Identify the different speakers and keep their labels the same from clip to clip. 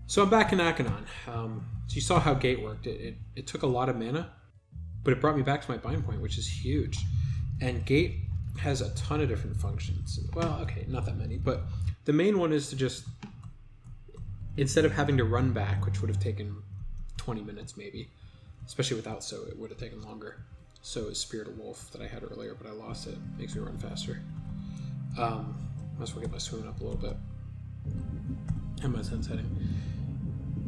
Speaker 1: So I'm back in Ak'anon. So you saw how Gate worked. It took a lot of mana, but it brought me back to my bind point, which is huge. And Gate has a ton of different functions. Well, okay, not that many, but the main one is to just, instead of having to run back, which would have taken 20 minutes maybe, especially without So, it would have taken longer. So is Spirit of Wolf that I had earlier, but I lost it. Makes me run faster. Might as well get my swimming up a little bit. And my sun setting.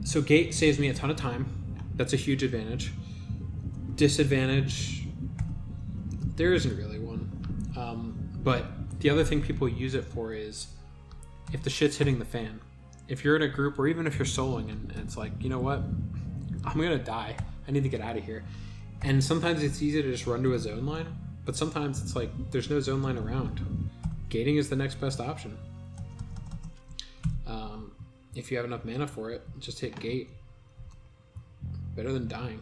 Speaker 1: So Gate saves me a ton of time. That's a huge advantage. Disadvantage, there isn't really one. But the other thing people use it for is if the shit's hitting the fan. If you're in a group, or even if you're soloing and it's like, you know what? I'm going to die. I need to get out of here. And sometimes it's easy to just run to a zone line, but sometimes it's like there's no zone line around. Gating is the next best option. If you have enough mana for it, just hit Gate. Better than dying.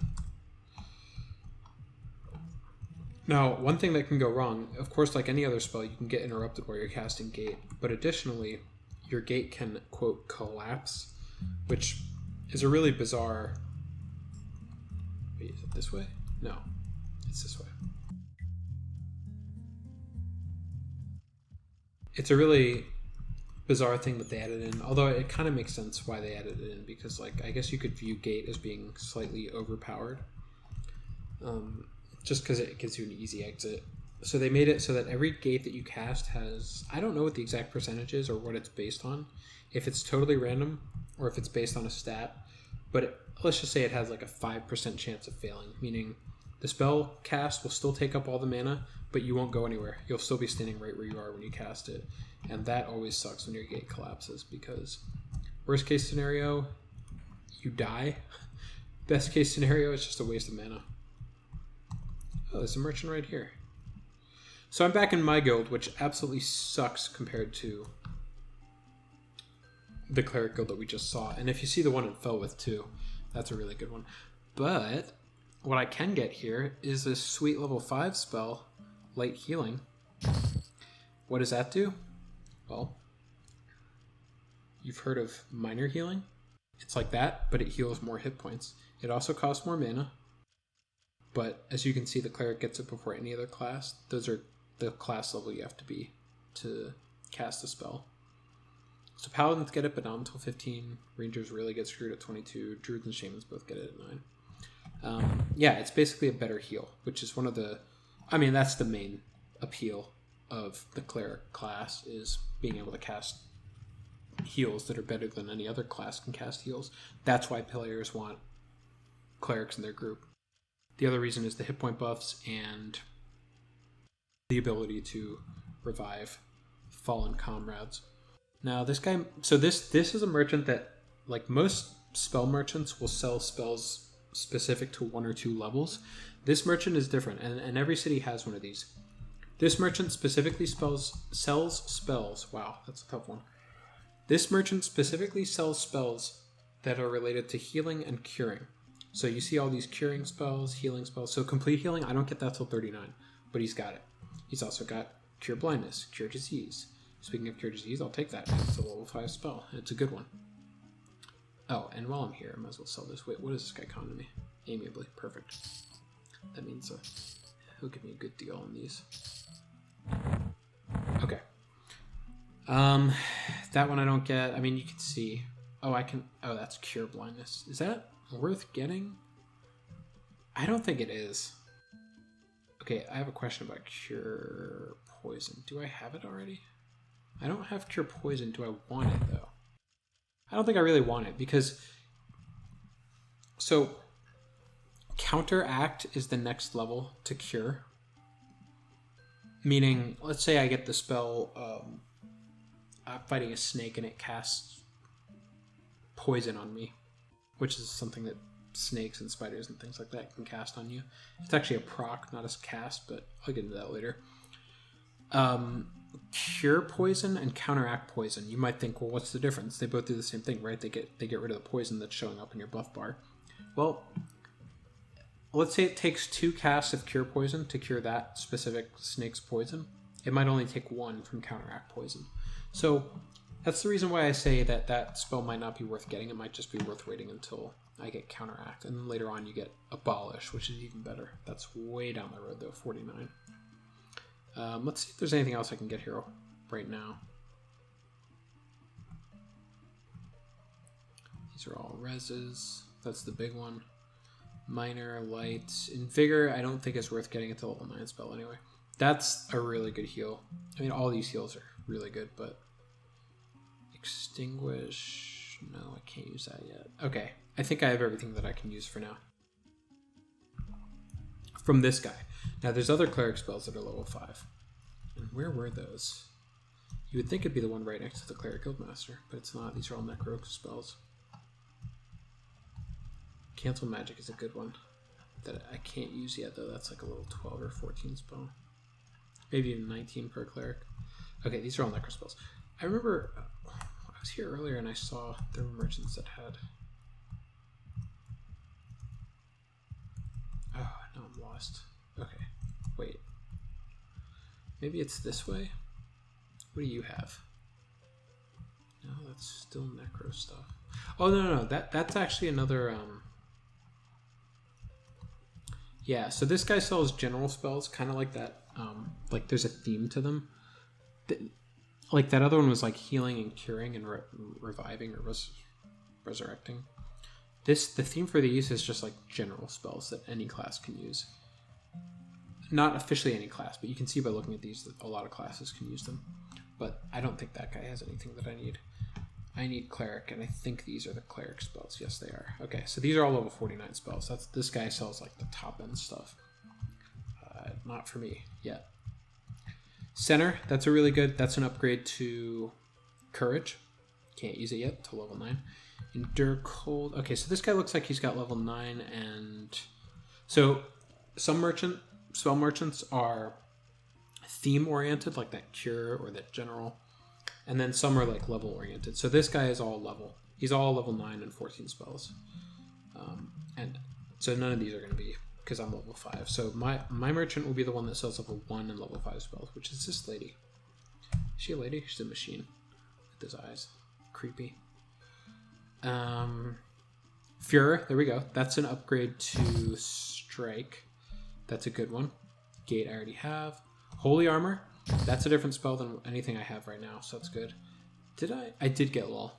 Speaker 1: Now, one thing that can go wrong, of course, like any other spell, you can get interrupted while you're casting Gate, but additionally, your Gate can, quote, collapse, which is a really bizarre... Wait, is it this way? No, it's this way. It's a really bizarre thing that they added in, although it kind of makes sense why they added it in, because, like, I guess you could view Gate as being slightly overpowered. Just because it gives you an easy exit. So they made it so that every Gate that you cast has... I don't know what the exact percentage is or what it's based on. If it's totally random or if it's based on a stat. But let's just say it has like a 5% chance of failing. Meaning the spell cast will still take up all the mana, but you won't go anywhere. You'll still be standing right where you are when you cast it. And that always sucks when your Gate collapses, because worst case scenario, you die. Best case scenario, it's just a waste of mana. Oh, there's a merchant right here. So I'm back in my guild, which absolutely sucks compared to the cleric guild that we just saw. And if you see the one it fell with too, that's a really good one. But what I can get here is this sweet level 5 spell, Light Healing. What does that do? Well, you've heard of minor healing? It's like that, but it heals more hit points. It also costs more mana. But as you can see, the cleric gets it before any other class. Those are the class level you have to be to cast a spell. So paladins get it, but not until 15. Rangers really get screwed at 22. Druids and shamans both get it at 9. Yeah, it's basically a better heal, which is one of the... I mean, that's the main appeal of the cleric class, is being able to cast heals that are better than any other class can cast heals. That's why players want clerics in their group. The other reason is the hit point buffs and the ability to revive fallen comrades. Now this guy, so this is a merchant that, like most spell merchants, will sell spells specific to 1 or 2 levels. This merchant is different, and every city has one of these. This merchant specifically sells spells. Wow, that's a tough one. This merchant specifically sells spells that are related to healing and curing. So you see all these curing spells, healing spells. So complete healing, I don't get that till 39, but he's got it. He's also got cure blindness, cure disease. Speaking of cure disease, I'll take that. It's a level 5 spell. It's a good one. Oh, and while I'm here, I might as well sell this. Wait, what does this guy come to me? Amiably. Perfect. That means he'll give me a good deal on these. Okay. That one I don't get. I mean, you can see. Oh, I can... Oh, that's cure blindness. Is that worth getting? I don't think it is. Okay, I have a question about cure poison. Do I have it already? I don't have cure poison. Do I want it, though? I don't think I really want it, because... So, counteract is the next level to cure. Meaning, let's say I get the spell, I'm fighting a snake and it casts poison on me, which is something that snakes and spiders and things like that can cast on you. It's actually a proc, not a cast, but I'll get into that later. Cure poison and counteract poison. You might think, well, what's the difference? They both do the same thing, right? They get rid of the poison that's showing up in your buff bar. Well, let's say it takes 2 casts of cure poison to cure that specific snake's poison. It might only take 1 from counteract poison. So That's the reason why I say that spell might not be worth getting. It might just be worth waiting until I get Counteract. And then later on you get Abolish, which is even better. That's way down the road though, 49. Let's see if there's anything else I can get here right now. These are all reses. That's the big one. Minor, light. In Vigor, I don't think it's worth getting at the level 9 spell anyway. That's a really good heal. I mean, all these heals are really good, but... Extinguish... No, I can't use that yet. Okay, I think I have everything that I can use for now. From this guy. Now, there's other cleric spells that are level 5. And where were those? You would think it'd be the one right next to the Cleric Guildmaster, but it's not. These are all Necro spells. Cancel Magic is a good one that I can't use yet, though. That's like a little 12 or 14 spell. Maybe even 19 per cleric. Okay, these are all Necro spells. I remember I was here earlier and I saw there were merchants that had... Oh, no, I'm lost. Okay, wait. Maybe it's this way? What do you have? No, that's still Necro stuff. Oh, no. That's actually another... Yeah, so this guy sells general spells, kind of like that. Like there's a theme to them. Like that other one was like healing and curing and reviving or resurrecting. The theme for these is just like general spells that any class can use. Not officially any class, but you can see by looking at these that a lot of classes can use them. But I don't think that guy has anything that I need. I need Cleric, and I think these are the Cleric spells. Yes, they are. Okay, so these are all level 49 spells. This guy sells like the top end stuff. Not for me yet. Center, that's a really good. That's an upgrade to Courage. Can't use it yet until level 9. Endure Cold. Okay, so this guy looks like he's got level 9, and so some spell merchants are theme oriented, like that Cure or that General. And then some are like level oriented. So this guy is all level. He's all level 9 and 14 spells. And so none of these are going to be, because I'm level 5. So my merchant will be the one that sells level 1 and level 5 spells, which is this lady. Is she a lady? She's a machine. With those eyes. Creepy. Fuhrer, there we go. That's an upgrade to Strike. That's a good one. Gate I already have. Holy Armor. That's a different spell than anything I have right now, so that's good. Did I? I did get Lull.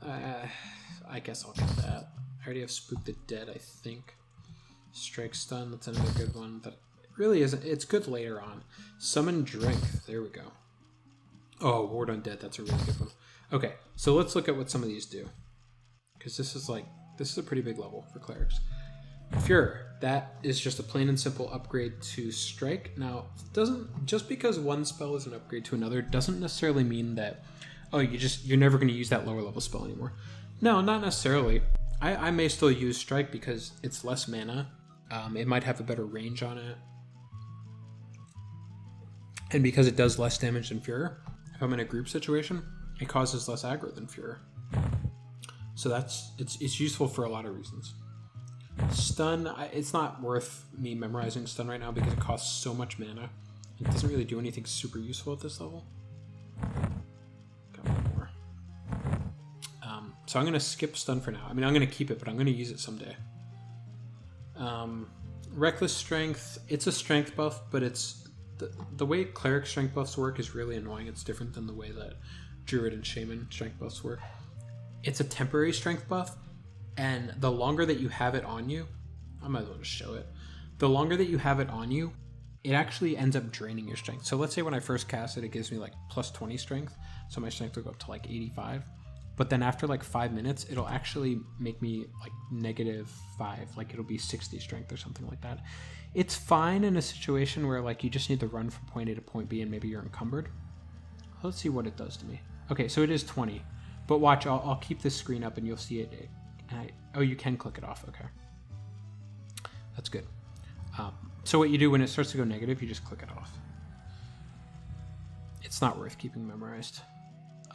Speaker 1: I guess I'll get that. I already have Spook the Dead, I think. Strike Stun, that's another good one. That really isn't. It's good later on. Summon Drink. There we go. Oh, Ward Undead, that's a really good one. Okay, so let's look at what some of these do. Because this is a pretty big level for clerics. Fuhrer, that is just a plain and simple upgrade to Strike. Now, just because one spell is an upgrade to another doesn't necessarily mean that you're never going to use that lower level spell anymore. No, not necessarily. I may still use Strike because it's less mana. It might have a better range on it, and because it does less damage than Fuhrer. If I'm in a group situation, it causes less aggro than Fuhrer. So it's useful for a lot of reasons. Stun, it's not worth me memorizing Stun right now because it costs so much mana. It doesn't really do anything super useful at this level. Got one more. So I'm going to skip Stun for now. I mean, I'm going to keep it, but I'm going to use it someday. Reckless Strength, it's a strength buff, but it's the way Cleric strength buffs work is really annoying. It's different than the way that Druid and Shaman strength buffs work. It's a temporary strength buff, and the longer that you have it on you, I might as well just show it. The longer that you have it on you, it actually ends up draining your strength. So let's say when I first cast it, it gives me like plus 20 strength. So my strength will go up to like 85. But then after like 5 minutes, it'll actually make me like -5. Like it'll be 60 strength or something like that. It's fine in a situation where like you just need to run from point A to point B and maybe you're encumbered. Let's see what it does to me. Okay, so it is 20. But watch, I'll keep this screen up and you'll see it. Oh, you can click it off. Okay. That's good. So what you do when it starts to go negative, you just click it off. It's not worth keeping memorized.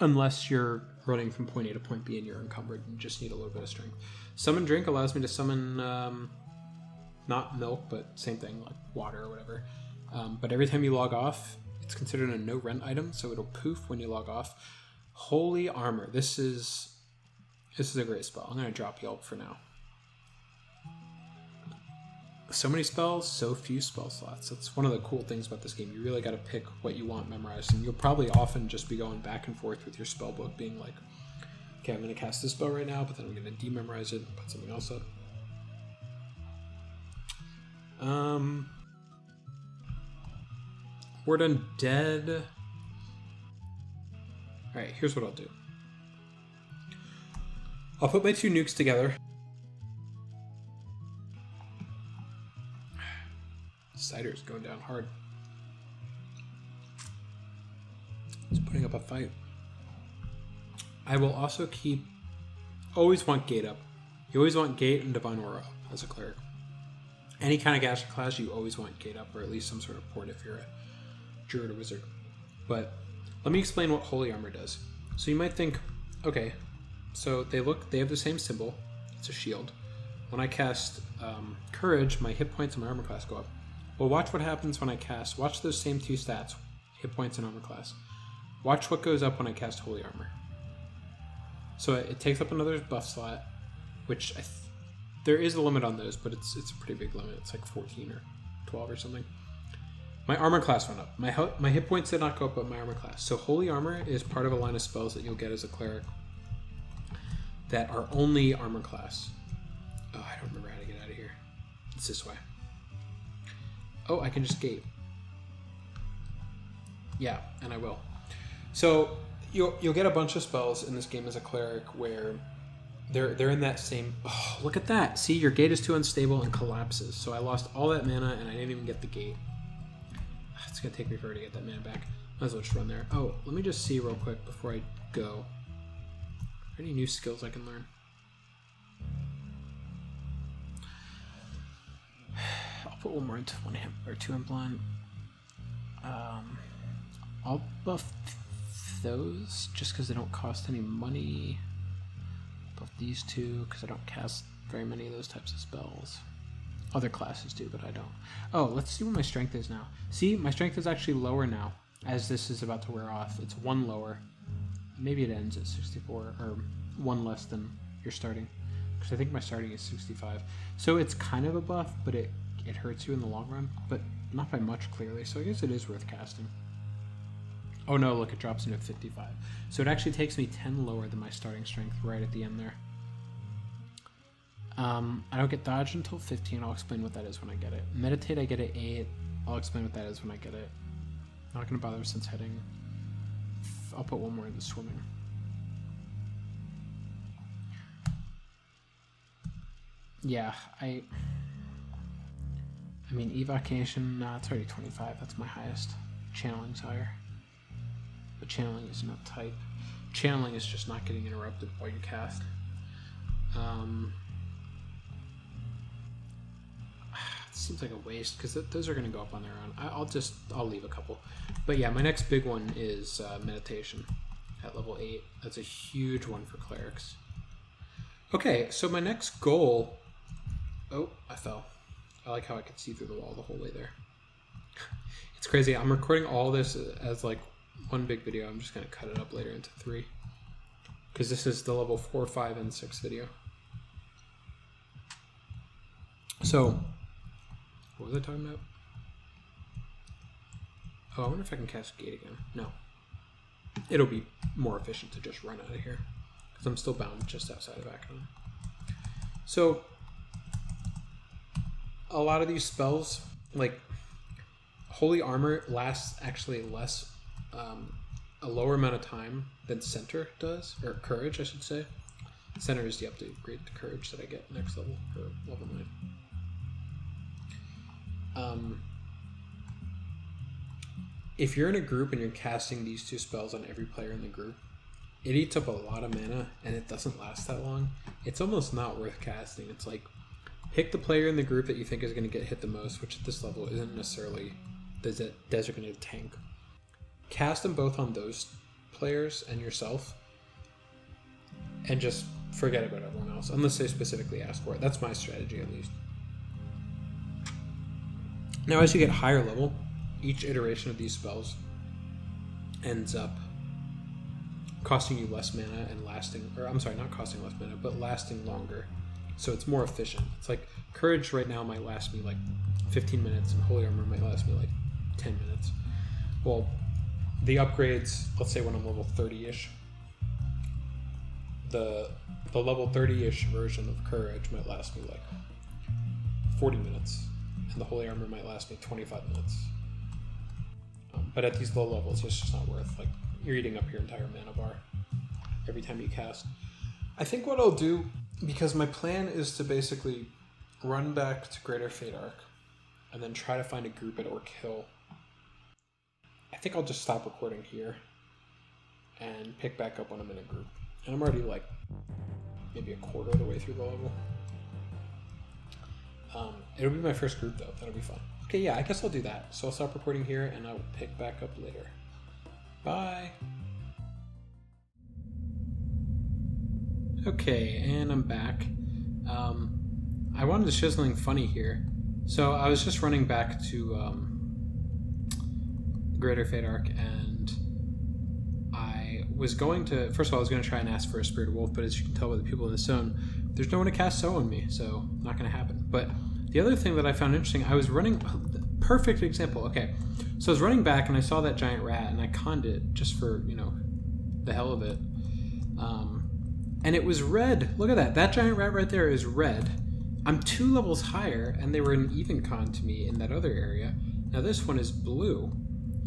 Speaker 1: Unless you're running from point A to point B and you're encumbered and just need a little bit of strength. Summon Drink allows me to summon, not milk, but same thing, like water or whatever. But every time you log off, it's considered a no-rent item, so it'll poof when you log off. Holy Armor. This is a great spell. I'm going to drop Yelp for now. So many spells, so few spell slots. That's one of the cool things about this game. You really got to pick what you want memorized, and you'll probably often just be going back and forth with your spell book, being like, okay, I'm going to cast this spell right now, but then I'm going to dememorize it and put something else up. Word Undead. Alright, here's what I'll do. I'll put my 2 nukes together. Cider's going down hard. He's putting up a fight. I will also keep... Always want Gate up. You always want Gate and Divine Aura up as a cleric. Any kind of Gaster class, you always want Gate up, or at least some sort of port if you're a Druid or Wizard. But let me explain what Holy Armor does. So you might think, okay, so they have the same symbol. It's a shield. When I cast Courage, my hit points and my armor class go up. Well, watch what happens when I cast... Watch those same 2 stats, hit points and armor class. Watch what goes up when I cast Holy Armor. So it takes up another buff slot, which there is a limit on those, but it's a pretty big limit. It's like 14 or 12 or something. My armor class went up. My hit points did not go up, but my armor class. So Holy Armor is part of a line of spells that you'll get as a cleric that are only armor class. Oh, I don't remember how to get out of here. It's this way. Oh, I can just gate. Yeah, and I will. So you'll get a bunch of spells in this game as a cleric where they're in that same... Oh, look at that. See, your gate is too unstable and collapses. So I lost all that mana and I didn't even get the gate. It's going to take me forever to get that mana back. Might as well just run there. Oh, let me just see real quick before I go. Are there any new skills I can learn? I'll put one more into 1 hit or 2 imp line. I'll buff those just because they don't cost any money. Buff these 2 because I don't cast very many of those types of spells. Other classes do, but I don't. Oh, let's see what my strength is now. See, my strength is actually lower now, as this is about to wear off. It's 1 lower. Maybe it ends at 64, or 1 less than your starting. Because I think my starting is 65. So it's kind of a buff, but it hurts you in the long run. But not by much, clearly. So I guess it is worth casting. Oh no, look, it drops into 55. So it actually takes me 10 lower than my starting strength right at the end there. I don't get dodge until 15. I'll explain what that is when I get it. Meditate, I get at 8. I'll explain what that is when I get it. Not going to bother since heading. I'll put 1 more into swimming. Yeah, I mean, evocation, nah, it's already 25. That's my highest. Channeling's higher. But channeling is not type. Channeling is just not getting interrupted while you cast. Seems like a waste because those are going to go up on their own. I'll leave a couple. But yeah, my next big one is meditation at level 8. That's a huge one for clerics. Okay, so my next goal... Oh, I fell. I like how I could see through the wall the whole way there. It's crazy. I'm recording all this as like one big video. I'm just going to cut it up later into 3. Because this is the level 4, 5, and 6 video. So... What was I talking about? Oh, I wonder if I can cast Gate again. No. It'll be more efficient to just run out of here. Because I'm still bound just outside of Ak'anon. So, a lot of these spells, like Holy Armor, lasts actually less, a lower amount of time than Center does. Or Courage, I should say. Center is the upgrade to Courage that I get next level, or level 9. If you're in a group and you're casting these 2 spells on every player in the group, it eats up a lot of mana and it doesn't last that long. It's almost not worth casting. It's like, pick the player in the group that you think is going to get hit the most, which at this level isn't necessarily the designated tank. Cast them both on those players and yourself, and just forget about everyone else, unless they specifically ask for it. That's my strategy, at least. Now, as you get higher level, each iteration of these spells ends up costing you less mana and lasting, or I'm sorry, not costing less mana, but lasting longer. So it's more efficient. It's like Courage right now might last me like 15 minutes, and Holy Armor might last me like 10 minutes. Well, the upgrades, let's say when I'm level 30-ish, the level 30-ish version of Courage might last me like 40 minutes, and the Holy Armor might last me 25 minutes. But at these low levels, it's just not worth, like, you're eating up your entire mana bar every time you cast. I think what I'll do, because my plan is to basically run back to Greater Faydark and then try to find a group at Orc Hill. I think I'll just stop recording here and pick back up when I'm in a group. And I'm already like maybe a quarter of the way through the level. It'll be my first group though. That'll be fun. Okay, yeah, I guess I'll do that. So I'll stop recording here and I'll pick back up later. Bye. Okay, and I'm back. I wanted to show something funny here. So I was just running back to Greater Faydark, and I was going to, first of all, I was going to try and ask for a Spirit Wolf, but as you can tell by the people in the zone, there's no one to cast So on me, so not going to happen. But the other thing that I found interesting, I was running, perfect example, okay. So I was running back and I saw that giant rat and I conned it just for, you know, the hell of it. And it was red. Look at that. That giant rat right there is red. I'm 2 levels higher and they were an even con to me in that other area. Now this one is blue.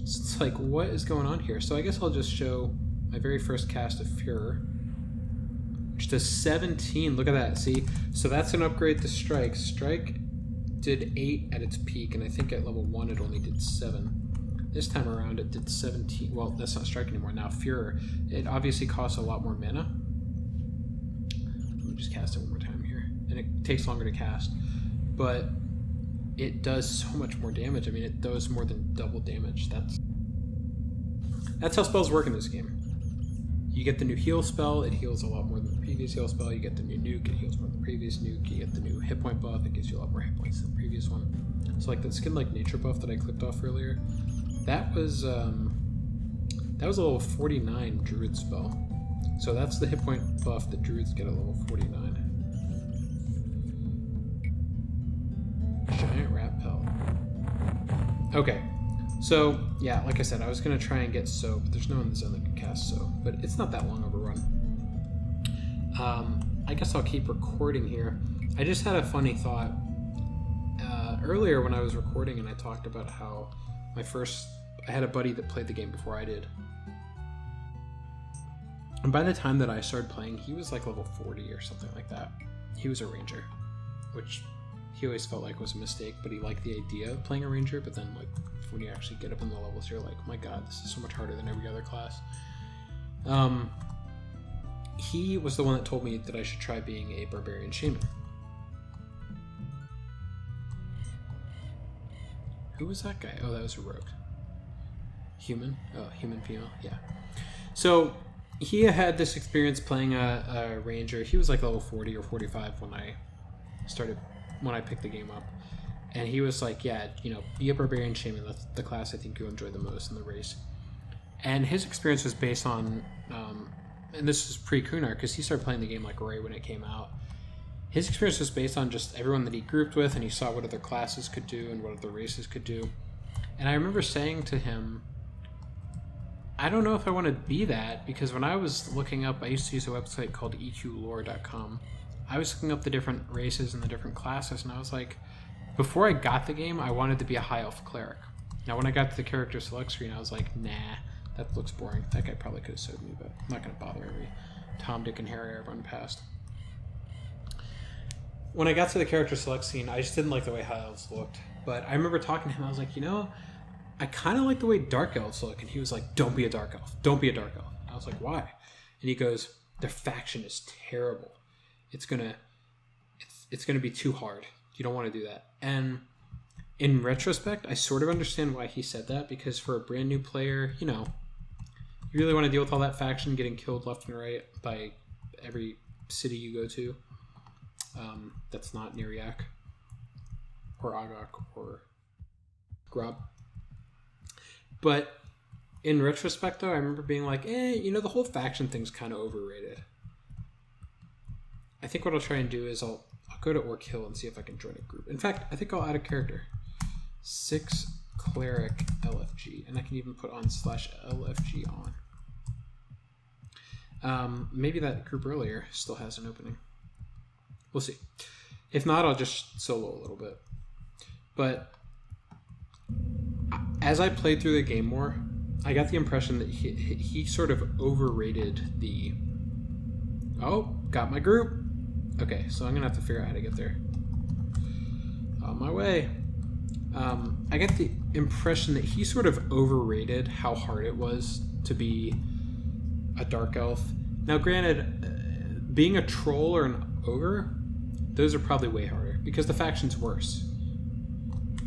Speaker 1: So it's like, what is going on here? So I guess I'll just show my very first cast of Fuhrer, which does 17. Look at that. See? So that's an upgrade to Strike. Strike did 8 at its peak, and I think at level 1 it only did 7. This time around it did 17. Well, that's not Strike anymore. Now Fuhrer. It obviously costs a lot more mana. Let me just cast it one more time here. And it takes longer to cast. But it does so much more damage. I mean, it does more than double damage. That's how spells work in this game. You get the new heal spell, it heals a lot more than the previous heal spell. You get the new nuke, it heals more than the previous nuke. You get the new hit point buff, it gives you a lot more hit points than the previous one. So like the Skin Like Nature buff that I clicked off earlier, that was a level 49 Druid spell. So that's the hit point buff that Druids get at level 49. Giant rat pelt. Okay. So, yeah, like I said, I was going to try and get So, but there's no one in the zone that can cast So. But it's not that long of a run. I guess I'll keep recording here. I just had a funny thought. Earlier when I was recording and I talked about how I had a buddy that played the game before I did. And by the time that I started playing, he was like level 40 or something like that. He was a ranger, which he always felt like was a mistake, but he liked the idea of playing a ranger, but then like when you actually get up in the levels, you're like, oh my god, this is so much harder than every other class. He was the one that told me that I should try being a barbarian shaman. Who was that guy? Oh, that was a rogue. Human? Oh, human female? Yeah. So he had this experience playing a ranger. He was like level 40 or 45 when I picked the game up. And he was like, yeah, you know, be a barbarian shaman. That's the class I think you'll enjoy the most in the race. And his experience was based on, and this is pre-Kunar, because he started playing the game like right when it came out. His experience was based on just everyone that he grouped with, and he saw what other classes could do and what other races could do. And I remember saying to him, I don't know if I want to be that, because when I was looking up, I used to use a website called eqlore.com. I was looking up the different races and the different classes, and I was like, before I got the game, I wanted to be a high elf cleric. Now, when I got to the character select screen, I was like, nah, that looks boring. That guy probably could have suited me, but I'm not going to bother every Tom, Dick, and Harry I run past. When I got to the character select scene, I just didn't like the way high elves looked. But I remember talking to him, I was like, you know, I kind of like the way dark elves look. And he was like, don't be a dark elf. Don't be a dark elf. I was like, why? And he goes, their faction is terrible. It's gonna be too hard. You don't want to do that. And in retrospect, I sort of understand why he said that, because for a brand new player, you know, you really want to deal with all that faction getting killed left and right by every city you go to. That's not Neriak or Agak or Grob. But In retrospect, though, I remember being like, the whole faction thing's kind of overrated. I think what I'll try and do is I'll go to Orc Hill and see if I can join a group. In fact, I think I'll add a character. 6 Cleric LFG. And I can even put on /LFG on. Maybe that group earlier still has an opening. We'll see. If not, I'll just solo a little bit. But as I played through the game more, I got the impression that he sort of overrated the... Oh, got my group. Okay, so I'm going to have to figure out how to get there. On my way. I got the impression that he sort of overrated how hard it was to be a Dark Elf. Now, granted, being a Troll or an Ogre, those are probably way harder, because the faction's worse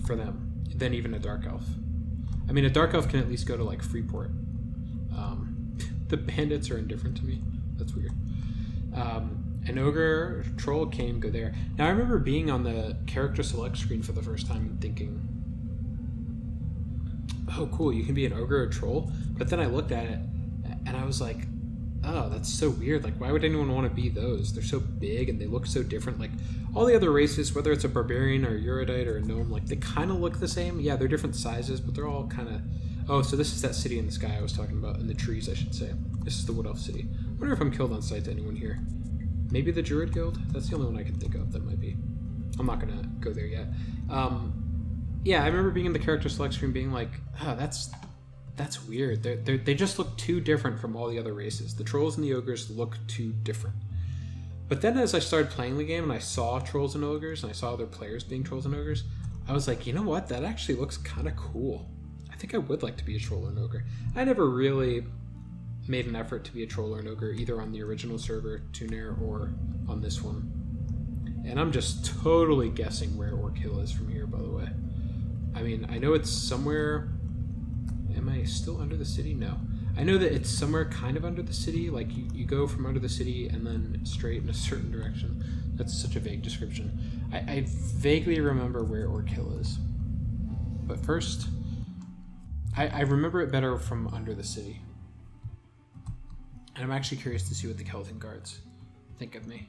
Speaker 1: for them than even a Dark Elf. I mean, a Dark Elf can at least go to, like, Freeport. The Bandits are indifferent to me. That's weird. An Ogre Troll can go there. Now, I remember being on the character select screen for the first time and thinking, oh, cool, you can be an Ogre or a Troll? But then I looked at it, and I was like, oh, that's so weird. Like, why would anyone want to be those? They're so big, and they look so different. Like, all the other races, whether it's a Barbarian or a Eurodite or a Gnome, like, they kind of look the same. Yeah, they're different sizes, but they're all kind of... Oh, so this is that city in the sky I was talking about, in the trees, I should say. This is the Wood Elf city. I wonder if I'm killed on sight to anyone here. Maybe the Druid Guild? That's the only one I can think of that might be. I'm not going to go there yet. Yeah, I remember being in the character select screen being like, oh, that's weird. They just look too different from all the other races. The Trolls and the Ogres look too different. But then as I started playing the game and I saw Trolls and Ogres and I saw other players being Trolls and Ogres, I was like, you know what? That actually looks kind of cool. I think I would like to be a Troll or an Ogre. I never really made an effort to be a Troll or an Ogre, either on the original server, Tunair, or on this one. And I'm just totally guessing where Orc Hill is from here, by the way. I mean, I know it's somewhere... Am I still under the city? No. I know that it's somewhere kind of under the city. Like, you go from under the city and then straight in a certain direction. That's such a vague description. I vaguely remember where Orc Hill is. But first, I remember it better from under the city. And I'm actually curious to see what the Kelvin guards think of me.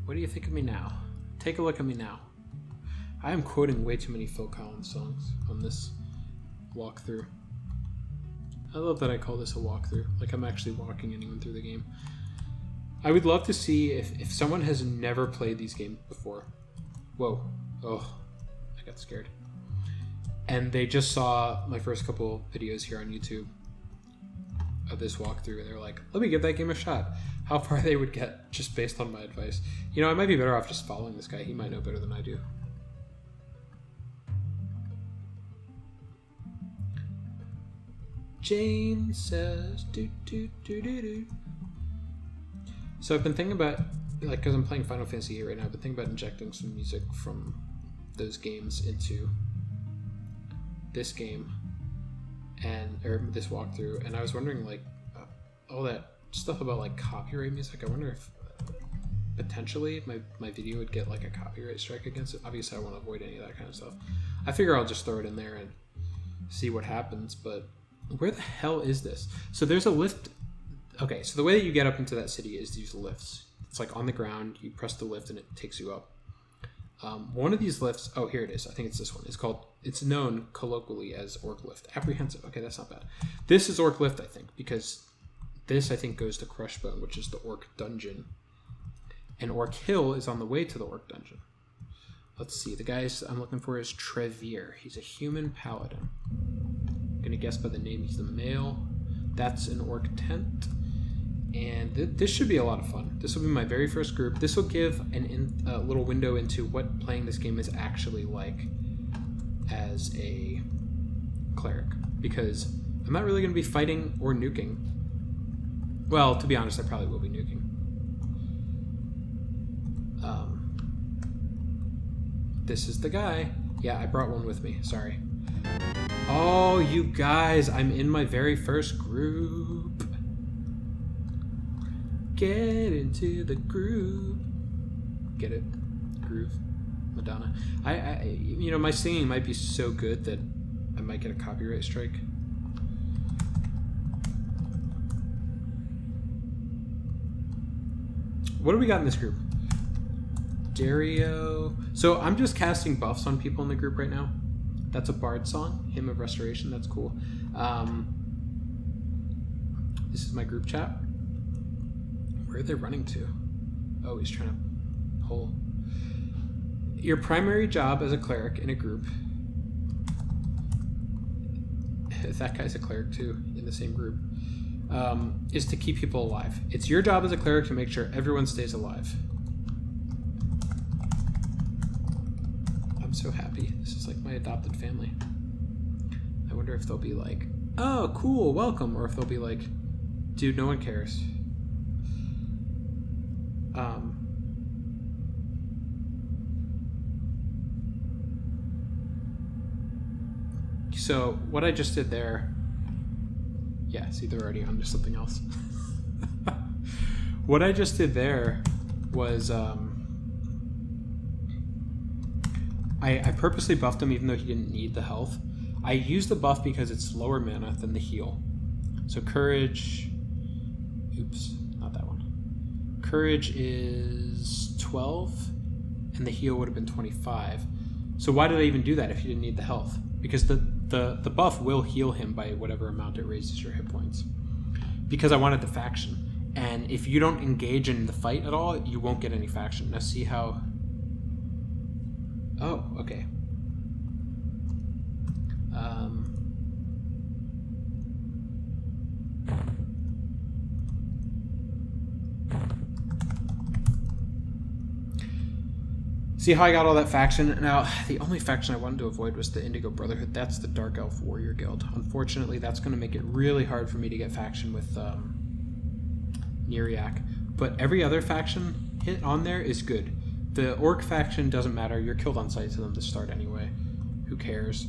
Speaker 1: What do you think of me now? Take a look at me now. I am quoting way too many Phil Collins songs on this walkthrough. I love that I call this a walkthrough, like I'm actually walking anyone through the game. I would love to see if someone has never played these games before. Whoa. Oh, I got scared. And they just saw my first couple videos here on YouTube of this walkthrough, and they're like, let me give that game a shot. How far they would get just based on my advice. You know, I might be better off just following this guy. He might know better than I do. Jane says, do, do, do, do, do. So I've been thinking about, like, because I'm playing Final Fantasy VIII right now, I've been thinking about injecting some music from those games into this game, or this walkthrough, and I was wondering, like, all that stuff about, like, copyright music, I wonder if potentially my video would get, like, a copyright strike against it. Obviously I want to avoid any of that kind of stuff. I figure I'll just throw it in there and see what happens, but where the hell is this? So there's a lift. Okay, so the way that you get up into that city is to use lifts. It's like on the ground, you press the lift and it takes you up. One of these lifts, oh, here it is. I think it's this one. It's known colloquially as Orc Lift. Apprehensive. Okay, that's not bad. This is Orc Lift, I think, because this, I think, goes to Crushbone, which is the Orc Dungeon. And Orc Hill is on the way to the Orc Dungeon. Let's see. The guy I'm looking for is Trevere. He's a human paladin. I'm going to guess by the name he's the male. That's an Orc tent. And this should be a lot of fun. This will be my very first group. This will give a little window into what playing this game is actually like as a cleric. Because I'm not really going to be fighting or nuking. Well, to be honest, I probably will be nuking. This is the guy. Yeah, I brought one with me. Sorry. Oh, you guys, I'm in my very first group. Get into the groove. Get it? Groove. Madonna. I my singing might be so good that I might get a copyright strike. What do we got in this group? Dario. So I'm just casting buffs on people in the group right now. That's a bard song, Hymn of Restoration. That's cool. This is my group chat. Where are they running to? Oh, he's trying to pull. Your primary job as a cleric in a group, that guy's a cleric too, in the same group, is to keep people alive. It's your job as a cleric to make sure everyone stays alive. I'm so happy. This is like my adopted family. I wonder if they'll be like, oh, cool, welcome, or if they'll be like, dude, no one cares. So what I just did there, yeah, see, they're already on to something else. What I just did there was I purposely buffed him even though he didn't need the health. I used the buff because it's lower mana than the heal. So courage, oops, not that one. Courage is 12 and the heal would have been 25. So why did I even do that if you didn't need the health? Because the buff will heal him by whatever amount it raises your hit points. Because I wanted the faction. And if you don't engage in the fight at all, you won't get any faction. Now see how... Oh, okay. See how I got all that faction? Now, the only faction I wanted to avoid was the Indigo Brotherhood. That's the Dark Elf Warrior Guild. Unfortunately, that's going to make it really hard for me to get faction with Neriak. But every other faction hit on there is good. The Orc faction doesn't matter. You're killed on sight to them to start anyway. Who cares?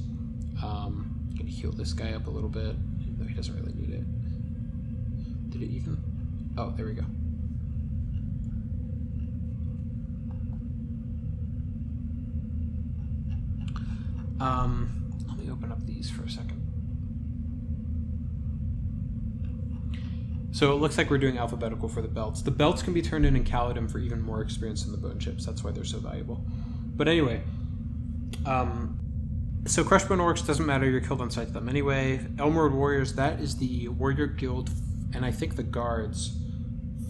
Speaker 1: I'm going to heal this guy up a little bit, even though he doesn't really need it. Did it even? Oh, there we go. Let me open up these for a second. So it looks like we're doing alphabetical for the belts. The belts can be turned in Kaladin for even more experience than the bone chips. That's why they're so valuable. But anyway, so Crushbone Orcs doesn't matter. You're killed on sight to them anyway. Elmwood Warriors, that is the warrior guild, and I think the guards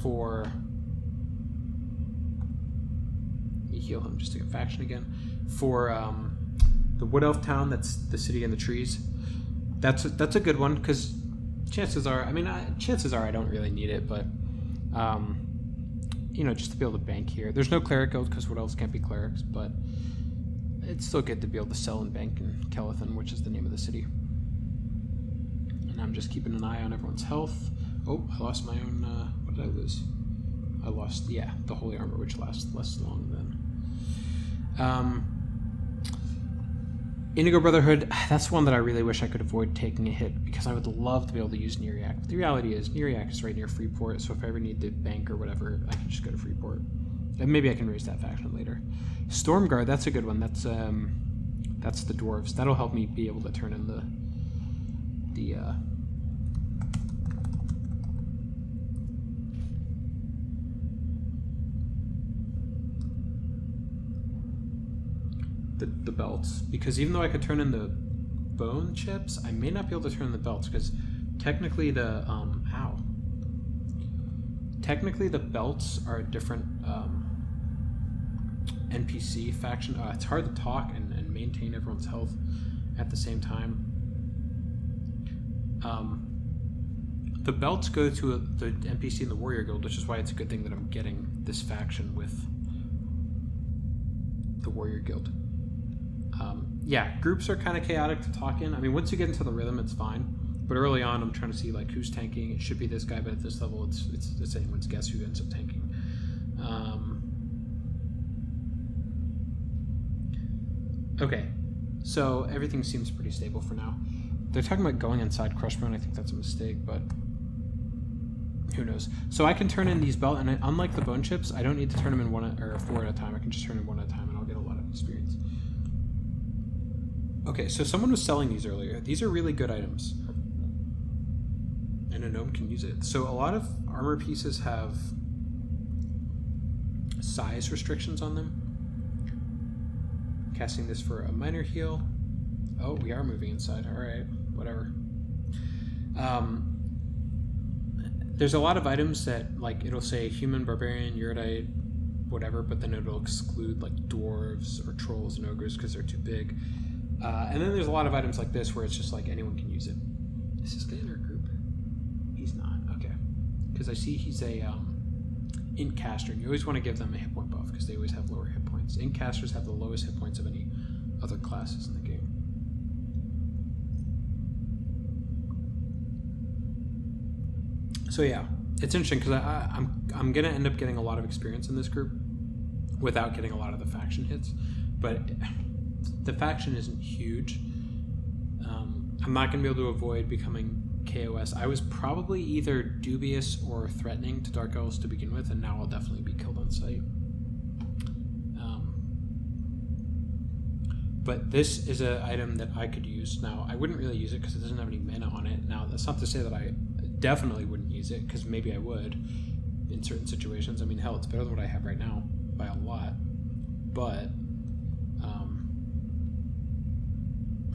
Speaker 1: for... Let me heal him just to get faction again. For the Wood Elf town, that's the city in the trees. That's a good one because chances are, chances are I don't really need it, but just to be able to bank here. There's no cleric guild because Wood Elves can't be clerics, but it's still good to be able to sell and bank in Kelethin, which is the name of the city. And I'm just keeping an eye on everyone's health. Oh, I lost my own. What did I lose? I lost, the holy armor, which lasts less long than. Indigo Brotherhood, that's one that I really wish I could avoid taking a hit because I would love to be able to use Neriak. But the reality is, Neriak is right near Freeport, so if I ever need to bank or whatever, I can just go to Freeport. And maybe I can raise that faction later. Stormguard, that's a good one. That's the dwarves. That'll help me be able to turn in the belts, because even though I could turn in the bone chips, I may not be able to turn in the belts because technically the technically the belts are a different NPC faction. It's hard to talk and maintain everyone's health at the same time. The belts go to the NPC in the Warrior Guild, which is why it's a good thing that I'm getting this faction with the Warrior Guild. Groups are kind of chaotic to talk in. I mean, once you get into the rhythm, it's fine. But early on, I'm trying to see like who's tanking. It should be this guy, but at this level, it's anyone's guess who ends up tanking. Okay, so everything seems pretty stable for now. They're talking about going inside Crushbone. I think that's a mistake, but who knows? So I can turn in these belt, and unlike the bone chips, I don't need to turn them in four at a time. I can just turn in one at a time, and I'll get a lot of experience. Okay, so someone was selling these earlier. These are really good items, and a gnome can use it. So a lot of armor pieces have size restrictions on them. Casting this for a minor heal. Oh, we are moving inside. All right, whatever. There's a lot of items that, like, it'll say human, barbarian, Eurytite, whatever, but then it'll exclude, like, dwarves or trolls and ogres because they're too big. And then there's a lot of items like this where it's just like anyone can use it. Is this guy in our group? He's not. Okay. Because I see he's a int caster, and you always want to give them a hit point buff because they always have lower hit points. Int casters have the lowest hit points of any other classes in the game. So yeah, it's interesting because I'm gonna end up getting a lot of experience in this group without getting a lot of the faction hits, but the faction isn't huge. I'm not gonna be able to avoid becoming KOS. I was probably either dubious or threatening to Dark Elves to begin with, and now I'll definitely be killed on sight. But this is an item that I could use. Now, I wouldn't really use it because it doesn't have any mana on it. Now, that's not to say that I definitely wouldn't use it, because maybe I would in certain situations. I mean, hell, it's better than what I have right now by a lot. But,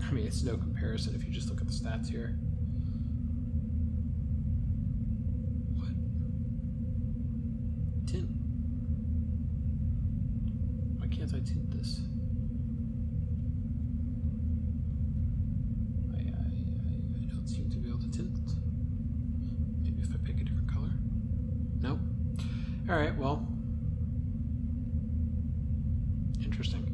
Speaker 1: I mean, it's no comparison if you just look at the stats here. What? Tint. Why can't I tint this? I don't seem to be able to tint it. Maybe if I pick a different color? Nope. Alright, well. Interesting.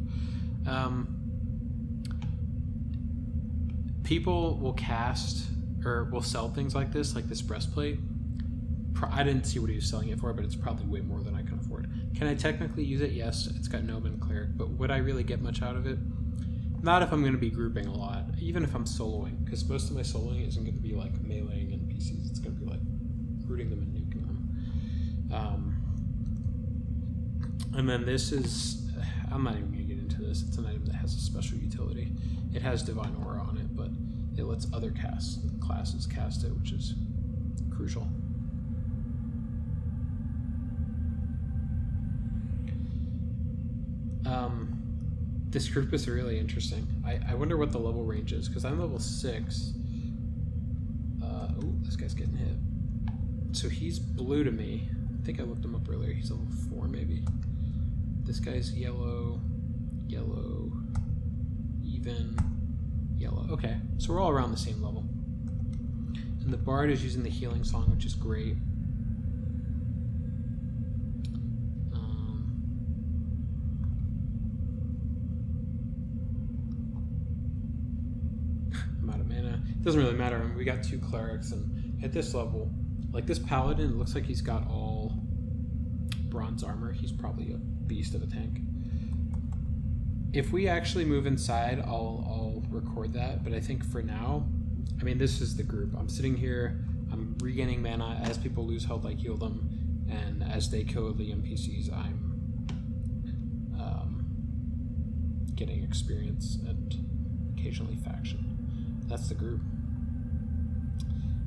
Speaker 1: People will cast or will sell things like this breastplate. I didn't see what he was selling it for, but it's probably way more than I can afford. Can I technically use it? Yes, it's got Gnome and Cleric, but would I really get much out of it? Not if I'm going to be grouping a lot, even if I'm soloing, because most of my soloing isn't going to be like meleeing NPCs. It's going to be like rooting them and nuking them. And then this is, I'm not even going to get into this. It's an item that has a special utility. It has Divine Aura on it, but it lets other classes cast it, which is crucial. This group is really interesting. I wonder what the level range is, because I'm level 6. Oh, this guy's getting hit. So he's blue to me. I think I looked him up earlier. He's level 4 maybe. This guy's yellow, yellow, even, yellow. Okay, so we're all around the same level. And the bard is using the healing song, which is great. I'm out of mana. It doesn't really matter. I mean, we got 2 clerics, and at this level, like this paladin, it looks like he's got all bronze armor. He's probably a beast of a tank. If we actually move inside, I'll record that, but I think for now, I mean, this is the group. I'm sitting here, I'm regaining mana. As people lose health, I heal them, and as they kill the NPCs, I'm getting experience and occasionally faction. That's the group.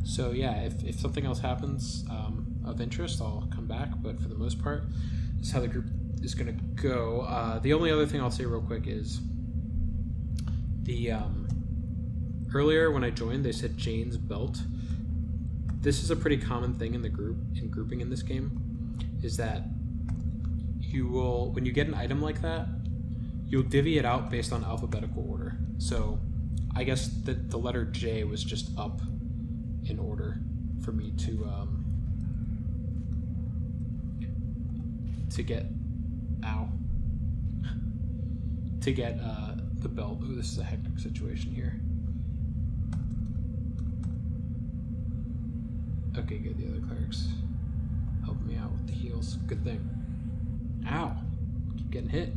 Speaker 1: So yeah, if something else happens of interest, I'll come back, but for the most part, this is how the group is going to go. The only other thing I'll say real quick is the earlier when I joined, they said Jane's belt. This is a pretty common thing in the grouping in this game, is that you will, when you get an item like that, you'll divvy it out based on alphabetical order. So I guess that the letter J was just up in order for me to get the belt. Ooh, this is a hectic situation here. Okay, good. The other clerics help me out with the heals. Good thing. Ow! Keep getting hit.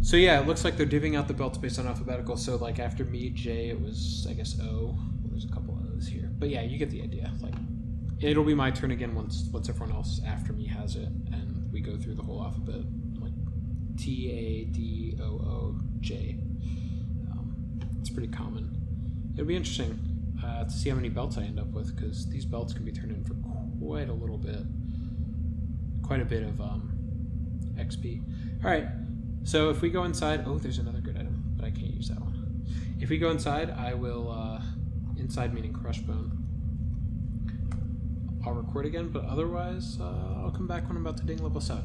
Speaker 1: So yeah, it looks like they're divvying out the belts based on alphabetical. So like after me, J, it was, I guess, O. There's a couple of O's here. But yeah, you get the idea. Like, it'll be my turn again once everyone else after me has it, and we go through the whole alphabet, like T, A, D, O, O, J. It's pretty common. It'll be interesting to see how many belts I end up with, because these belts can be turned in for quite a little bit. Quite a bit of XP. Alright, so if we go inside... Oh, there's another good item, but I can't use that one. If we go inside, I will... inside meaning Crushbone. I'll record again, but otherwise, I'll come back when I'm about to ding level 7.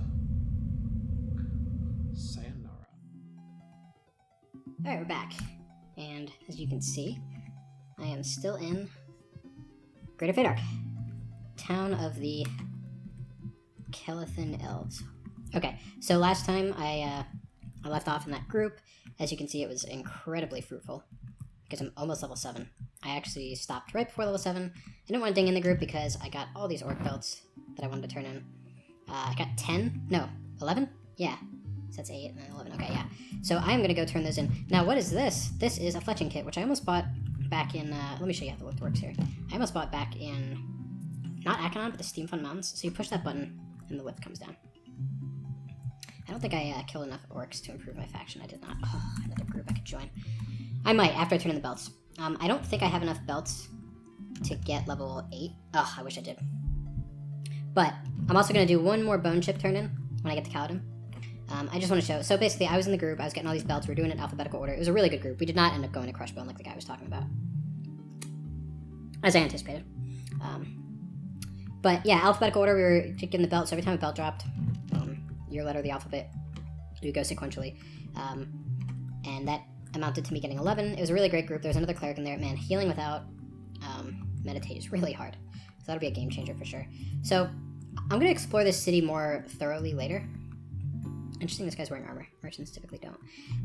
Speaker 1: Sayonara.
Speaker 2: Alright, we're back. And as you can see, I am still in Greater Faydark, town of the Kelethan Elves. Okay, so last time I left off in that group. As you can see, it was incredibly fruitful because I'm almost level 7. I actually stopped right before level 7. I didn't want to ding in the group because I got all these orc belts that I wanted to turn in. I got 10? No, 11? Yeah. So that's 8 and then 11. Okay, yeah. So I'm going to go turn those in. Now, what is this? This is a fletching kit, which I almost bought back in... let me show you how the lift works here. I almost bought back in... Not Ak'anon, but the Steam Fun Mountains. So you push that button, and the lift comes down. I don't think I killed enough orcs to improve my faction. I did not. Oh, another group I could join. I might, after I turn in the belts. I don't think I have enough belts to get level 8. Oh, I wish I did. But I'm also going to do one more bone chip turn in when I get to Kaladin. I just want to show. So basically, I was in the group. I was getting all these belts. We were doing it in alphabetical order. It was a really good group. We did not end up going to Crushbone like the guy was talking about, as I anticipated. But yeah, alphabetical order. We were getting the belts. So every time a belt dropped, your letter of the alphabet, you would go sequentially, and that amounted to me getting 11. It was a really great group. There was another cleric in there. Man, healing without meditate is really hard. So that'll be a game changer for sure. So I'm going to explore this city more thoroughly later. Interesting, this guy's wearing armor. Merchants typically don't.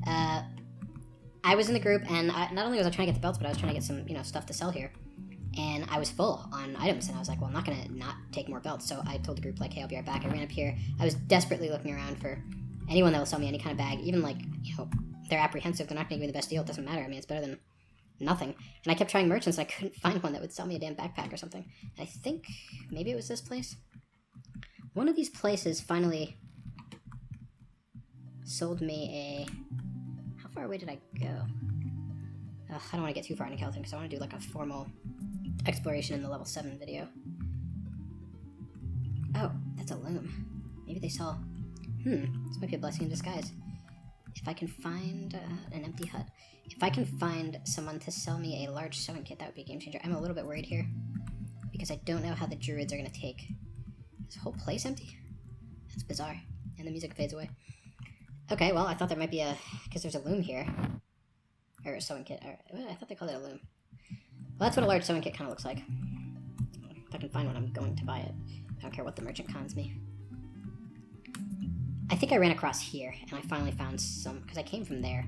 Speaker 2: I was in the group, and not only was I trying to get the belts, but I was trying to get some, stuff to sell here. And I was full on items, and I was like, well, I'm not going to not take more belts. So I told the group, like, hey, I'll be right back. I ran up here. I was desperately looking around for anyone that will sell me any kind of bag. Even, like, they're apprehensive. They're not going to give me the best deal. It doesn't matter. I mean, it's better than nothing. And I kept trying merchants, and I couldn't find one that would sell me a damn backpack or something. And I think maybe it was this place. One of these places finally sold me a... How far away did I go? I don't want to get too far into Kelethan because I want to do like a formal exploration in the level 7 video. Oh, that's a loom. Maybe they sell... this might be a blessing in disguise. If I can find an empty hut. If I can find someone to sell me a large sewing kit, that would be a game changer. I'm a little bit worried here because I don't know how the druids are going to take... Is the whole place empty? That's bizarre. And the music fades away. Okay, well, I thought there might be a... Because there's a loom here. Or a sewing kit. I thought they called it a loom. Well, that's what a large sewing kit kind of looks like. If I can find one, I'm going to buy it. I don't care what the merchant cons me. I think I ran across here, and I finally found some... Because I came from there.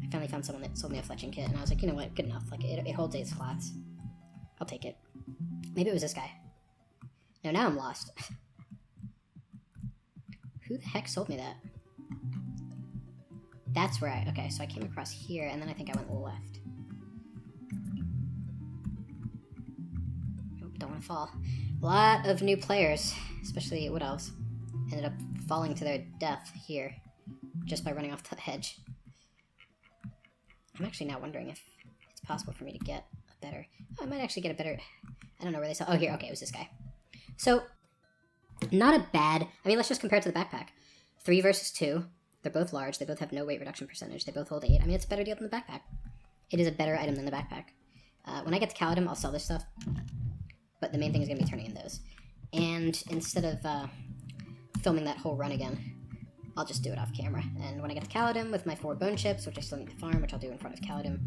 Speaker 2: I finally found someone that sold me a fletching kit, and I was like, you know what? Good enough. Like, it holds 8 slots. I'll take it. Maybe it was this guy. No, now I'm lost. Who the heck sold me that? That's where okay, so I came across here, and then I think I went left. Nope, don't want to fall. A lot of new players, especially Wood Elves, ended up falling to their death here, just by running off the hedge. I'm actually now wondering if it's possible for me to get a better... Oh, I might actually get a better... I don't know where they sell... Oh, here, okay, it was this guy. So, not a bad... I mean, let's just compare it to the backpack. 3 versus 2. They're both large. They both have no weight reduction percentage. They both hold 8. I mean, it's a better deal than the backpack. It is a better item than the backpack. When I get to Kaladin, I'll sell this stuff. But the main thing is going to be turning in those. And instead of filming that whole run again, I'll just do it off camera. And when I get to Kaladin with my 4 bone chips, which I still need to farm, which I'll do in front of Kaladin,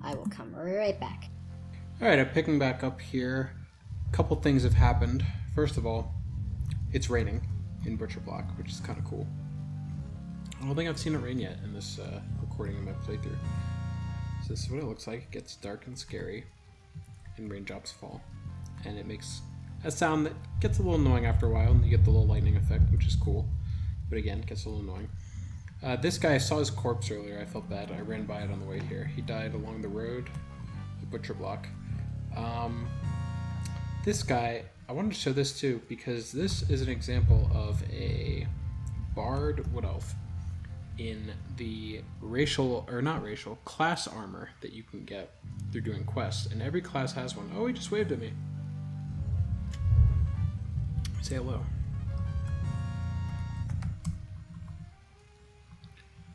Speaker 2: I will come right back.
Speaker 1: Alright, I'm picking back up here. A couple things have happened. First of all, it's raining in Butcher Block, which is kind of cool. I don't think I've seen it rain yet in this recording of my playthrough. So this is what it looks like. It gets dark and scary, and raindrops fall. And it makes a sound that gets a little annoying after a while, and you get the little lightning effect, which is cool. But again, it gets a little annoying. This guy, I saw his corpse earlier. I felt bad. I ran by it on the way here. He died along the road, the Butcher Block. This guy, I wanted to show this too, because this is an example of a Bard Wood Elf in the class armor that you can get through doing quests. And every class has one. Oh, he just waved at me. Say hello.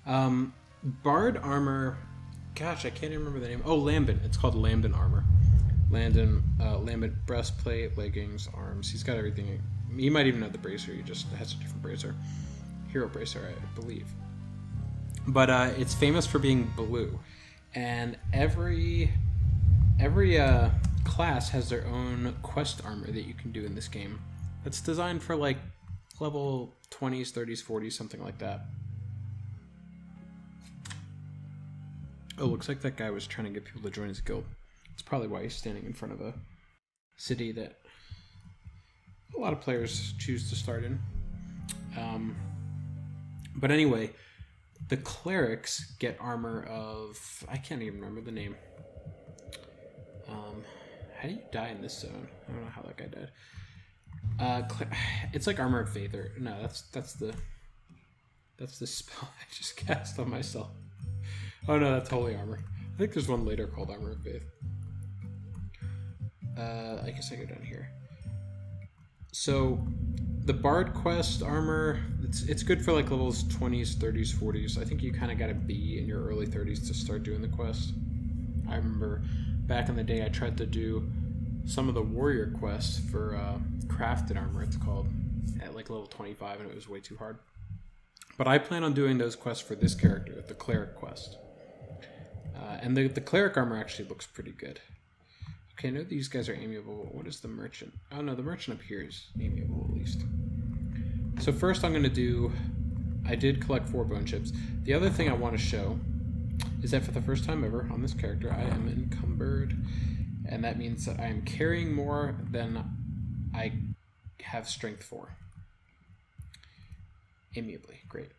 Speaker 1: Bard armor. Gosh, I can't even remember the name. Oh, Lambent. It's called Lambent armor. Lambent breastplate, leggings, arms. He's got everything. He might even have the bracer. He just has a different bracer. Hero bracer, I believe. But it's famous for being blue, and every class has their own quest armor that you can do in this game. It's designed for like level 20s, 30s, 40s, something like that. Oh, looks like that guy was trying to get people to join his guild. That's probably why he's standing in front of a city that a lot of players choose to start in. But anyway, the clerics get armor of... I can't even remember the name. How do you die in this zone? I don't know how that guy died. It's like armor of Faydark. No, that's the spell I just cast on myself. Oh no, that's holy armor. I think there's one later called Armor of Faith. I guess I go down here. So, the Bard quest armor, it's good for like levels 20s, 30s, 40s. I think you kind of got to be in your early 30s to start doing the quest. I remember back in the day I tried to do some of the warrior quests for crafted armor, it's called, at like level 25, and it was way too hard. But I plan on doing those quests for this character, the cleric quest. And the cleric armor actually looks pretty good. Okay, I know these guys are amiable. What is the merchant? Oh no, the merchant up here is amiable at least. So first I'm going to do... I did collect 4 bone chips. The other thing I want to show is that for the first time ever on this character, I am encumbered. And that means that I am carrying more than I have strength for. Amiably, great.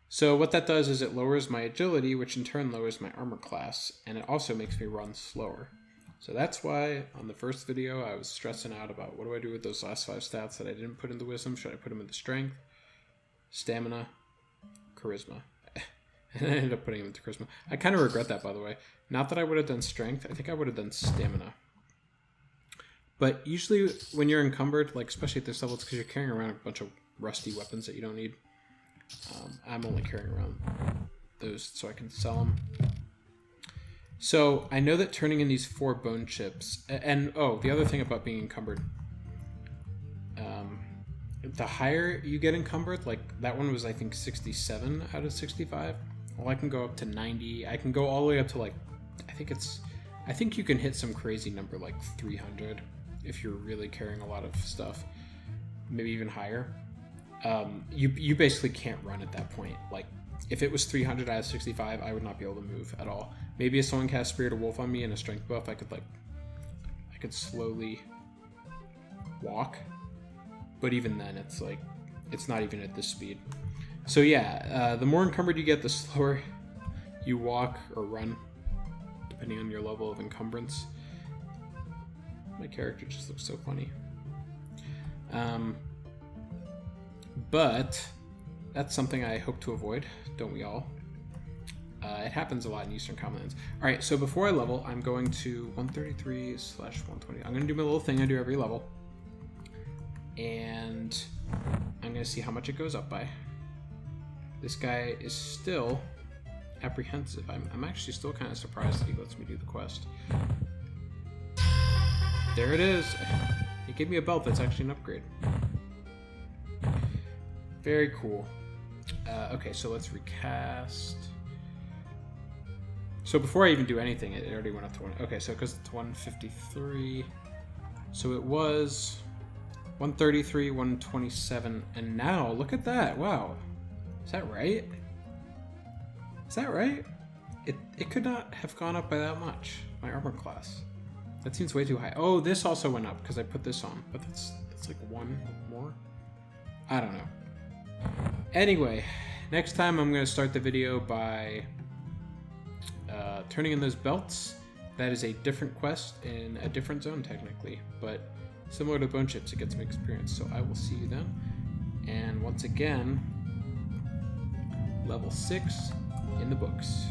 Speaker 1: So what that does is it lowers my agility, which in turn lowers my armor class, and it also makes me run slower. So that's why on the first video I was stressing out about what do I do with those last 5 stats that I didn't put into wisdom. Should I put them into strength, stamina, charisma? And I ended up putting them into charisma. I kind of regret that, by the way. Not that I would have done strength. I think I would have done stamina. But usually when you're encumbered, like especially at this level, it's because you're carrying around a bunch of rusty weapons that you don't need. I'm only carrying around those so I can sell them. So I know that turning in these 4 bone chips, and oh, the other thing about being encumbered, the higher you get encumbered, like that one was I think 67 out of 65. Well, I can go up to 90. I can go all the way up to like, I think you can hit some crazy number like 300 if you're really carrying a lot of stuff, maybe even higher. You basically can't run at that point. Like if it was 300 out of 65, I would not be able to move at all. Maybe if someone cast Spirit of Wolf on me and a strength buff, I could slowly walk. But even then, it's not even at this speed. So yeah, the more encumbered you get, the slower you walk or run, depending on your level of encumbrance. My character just looks so funny. But that's something I hope to avoid, don't we all? It happens a lot in Eastern Commonlands. Alright, so before I level, I'm going to 133/120. I'm going to do my little thing I do every level. And I'm going to see how much it goes up by. This guy is still apprehensive. I'm actually still kind of surprised that he lets me do the quest. There it is. He gave me a belt that's actually an upgrade. Very cool. Okay, so let's recast. So before I even do anything, it already went up to 1. Okay, so it goes to 153. So it was 133, 127, and now look at that. Wow. Is that right? Is that right? It could not have gone up by that much, my armor class. That seems way too high. Oh, this also went up because I put this on, but that's like 1 more. I don't know. Anyway, next time I'm going to start the video by turning in those belts. That is a different quest in a different zone technically, but similar to bone chips, it gets me experience. So I will see you then. And once again, level 6 in the books.